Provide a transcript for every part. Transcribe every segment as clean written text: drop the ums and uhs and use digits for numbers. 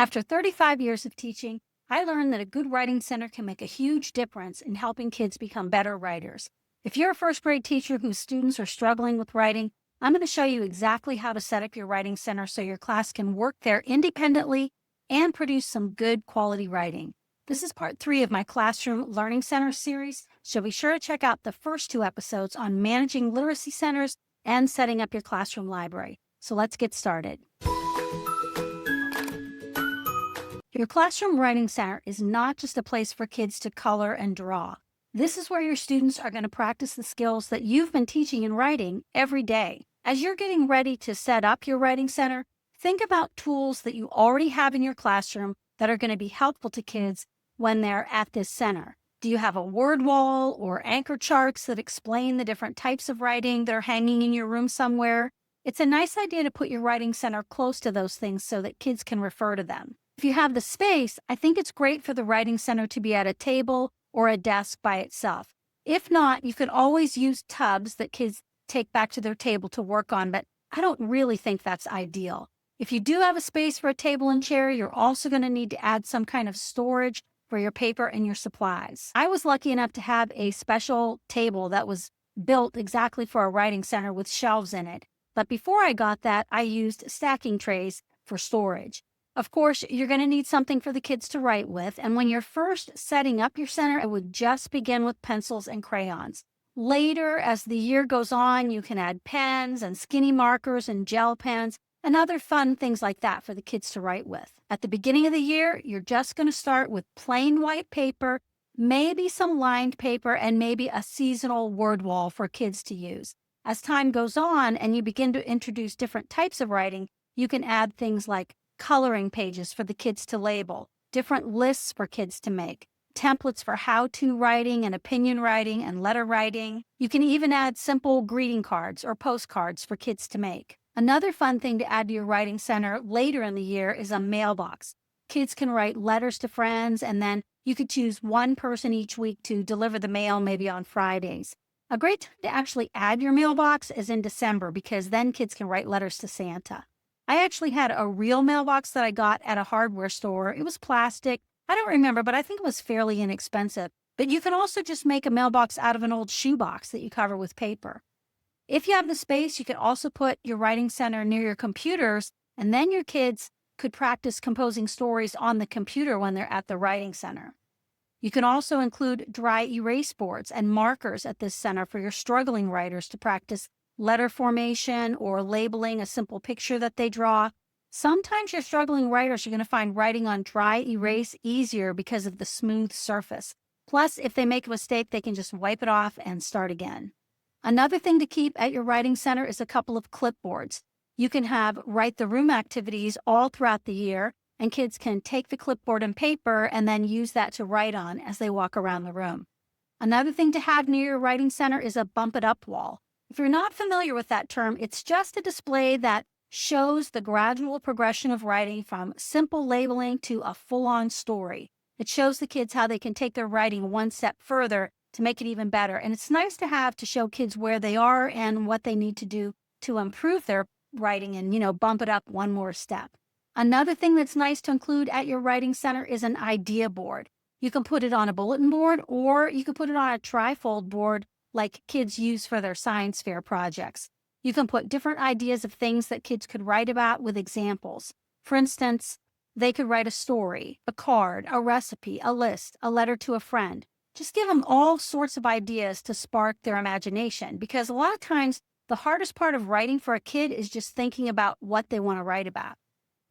After 35 years of teaching, I learned that a good writing center can make a huge difference in helping kids become better writers. If you're a first grade teacher whose students are struggling with writing, I'm going to show you exactly how to set up your writing center so your class can work there independently and produce some good quality writing. This is part 3 of my Classroom Learning Center series, so be sure to check out the first 2 episodes on managing literacy centers and setting up your classroom library. So let's get started. Your Classroom Writing Center is not just a place for kids to color and draw. This is where your students are going to practice the skills that you've been teaching in writing every day. As you're getting ready to set up your writing center, think about tools that you already have in your classroom that are going to be helpful to kids when they're at this center. Do you have a word wall or anchor charts that explain the different types of writing that are hanging in your room somewhere? It's a nice idea to put your writing center close to those things so that kids can refer to them. If you have the space, I think it's great for the writing center to be at a table or a desk by itself. If not, you could always use tubs that kids take back to their table to work on, but I don't really think that's ideal. If you do have a space for a table and chair, you're also going to need to add some kind of storage for your paper and your supplies. I was lucky enough to have a special table that was built exactly for a writing center with shelves in it. But before I got that, I used stacking trays for storage. Of course, you're going to need something for the kids to write with, and when you're first setting up your center, I would just begin with pencils and crayons. Later, as the year goes on, you can add pens and skinny markers and gel pens and other fun things like that for the kids to write with. At the beginning of the year, you're just going to start with plain white paper, maybe some lined paper, and maybe a seasonal word wall for kids to use. As time goes on and you begin to introduce different types of writing, you can add things like coloring pages for the kids to label, different lists for kids to make, templates for how-to writing and opinion writing and letter writing. You can even add simple greeting cards or postcards for kids to make. Another fun thing to add to your writing center later in the year is a mailbox. Kids can write letters to friends, and then you could choose one person each week to deliver the mail, maybe on Fridays. A great time to actually add your mailbox is in December, because then kids can write letters to Santa. I actually had a real mailbox that I got at a hardware store. It was plastic. I don't remember, but I think it was fairly inexpensive. But you can also just make a mailbox out of an old shoebox that you cover with paper. If you have the space, you can also put your writing center near your computers, and then your kids could practice composing stories on the computer when they're at the writing center. You can also include dry erase boards and markers at this center for your struggling writers to practice letter formation or labeling a simple picture that they draw. Sometimes your struggling writers are going to find writing on dry erase easier because of the smooth surface. Plus, if they make a mistake, they can just wipe it off and start again. Another thing to keep at your writing center is a couple of clipboards. You can have write the room activities all throughout the year, and kids can take the clipboard and paper and then use that to write on as they walk around the room. Another thing to have near your writing center is a bump it up wall. If you're not familiar with that term, it's just a display that shows the gradual progression of writing from simple labeling to a full-on story. It shows the kids how they can take their writing one step further to make it even better. And it's nice to have to show kids where they are and what they need to do to improve their writing and, bump it up one more step. Another thing that's nice to include at your writing center is an idea board. You can put it on a bulletin board, or you can put it on a trifold board like kids use for their science fair projects. You can put different ideas of things that kids could write about with examples. For instance, they could write a story, a card, a recipe, a list, a letter to a friend. Just give them all sorts of ideas to spark their imagination, because a lot of times the hardest part of writing for a kid is just thinking about what they want to write about.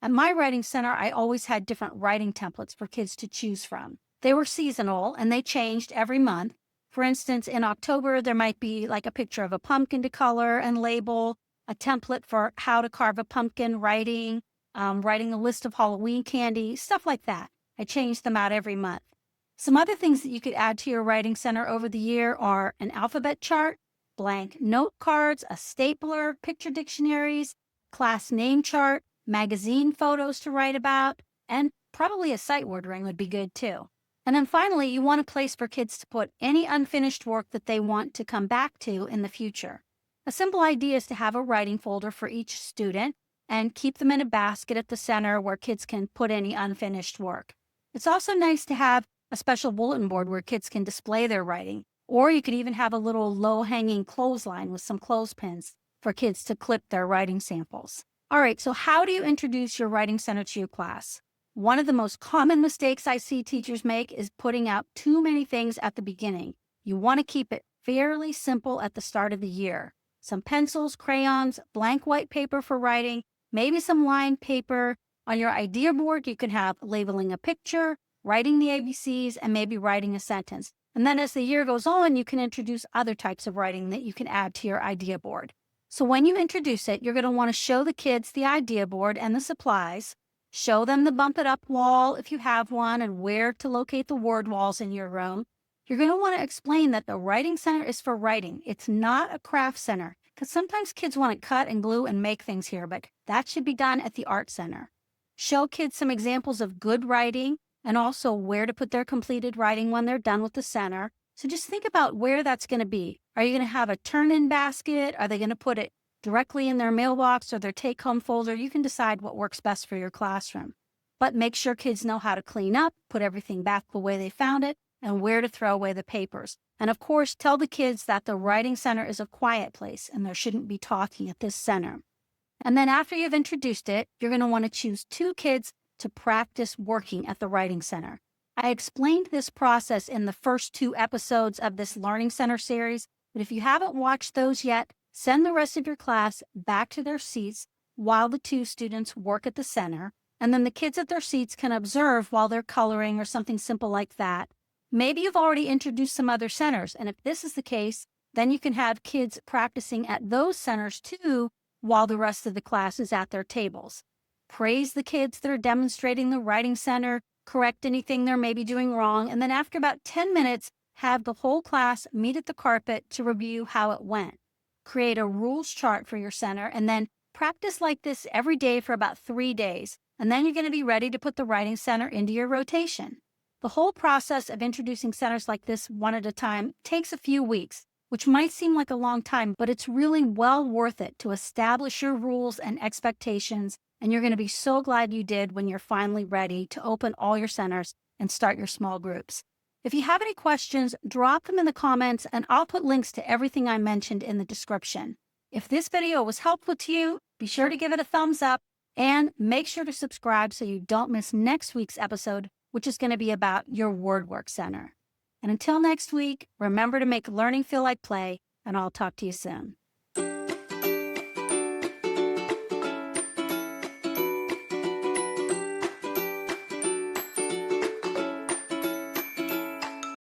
At my writing center, I always had different writing templates for kids to choose from. They were seasonal and they changed every month. For instance, in October, there might be like a picture of a pumpkin to color and label, a template for how to carve a pumpkin, writing a list of Halloween candy, stuff like that. I change them out every month. Some other things that you could add to your writing center over the year are an alphabet chart, blank note cards, a stapler, picture dictionaries, class name chart, magazine photos to write about, and probably a sight word ring would be good too. And then finally, you want a place for kids to put any unfinished work that they want to come back to in the future. A simple idea is to have a writing folder for each student. and keep them in a basket at the center where kids can put any unfinished work. It's also nice to have a special bulletin board where kids can display their writing, or you could even have a little low-hanging clothesline with some clothespins for kids to clip their writing samples. All right, so how do you introduce your Writing Center to your class? One of the most common mistakes I see teachers make is putting out too many things at the beginning. You want to keep it fairly simple at the start of the year. Some pencils, crayons, blank white paper for writing, maybe some lined paper. On your idea board, you can have labeling a picture, writing the ABCs, and maybe writing a sentence. And then as the year goes on, you can introduce other types of writing that you can add to your idea board. So when you introduce it, you're going to want to show the kids the idea board and the supplies. Show them the bump it up wall if you have one and where to locate the word walls in your room. You're going to want to explain that the Writing Center is for writing. It's not a craft center, because sometimes kids want to cut and glue and make things here, but that should be done at the Art Center. Show kids some examples of good writing and also where to put their completed writing when they're done with the center. So just think about where that's going to be. Are you going to have a turn-in basket? Are they going to put it directly in their mailbox or their take-home folder? You can decide what works best for your classroom. But make sure kids know how to clean up, put everything back the way they found it, and where to throw away the papers. And of course, tell the kids that the Writing Center is a quiet place and there shouldn't be talking at this center. And then after you've introduced it, you're going to want to choose 2 kids to practice working at the Writing Center. I explained this process in the first 2 episodes of this Learning Center series, but if you haven't watched those yet, send the rest of your class back to their seats while the 2 students work at the center, and then the kids at their seats can observe while they're coloring or something simple like that. Maybe you've already introduced some other centers, and if this is the case, then you can have kids practicing at those centers too while the rest of the class is at their tables. Praise the kids that are demonstrating the Writing Center, correct anything they're maybe doing wrong, and then after about 10 minutes, have the whole class meet at the carpet to review how it went. Create a rules chart for your center, and then practice like this every day for about 3 days, and then you're going to be ready to put the Writing Center into your rotation. The whole process of introducing centers like this one at a time takes a few weeks, which might seem like a long time, but it's really well worth it to establish your rules and expectations, and you're going to be so glad you did when you're finally ready to open all your centers and start your small groups. If you have any questions, drop them in the comments, and I'll put links to everything I mentioned in the description. If this video was helpful to you, be sure to give it a thumbs up, and make sure to subscribe so you don't miss next week's episode, which is going to be about your WordWork Center. And until next week, remember to make learning feel like play, and I'll talk to you soon.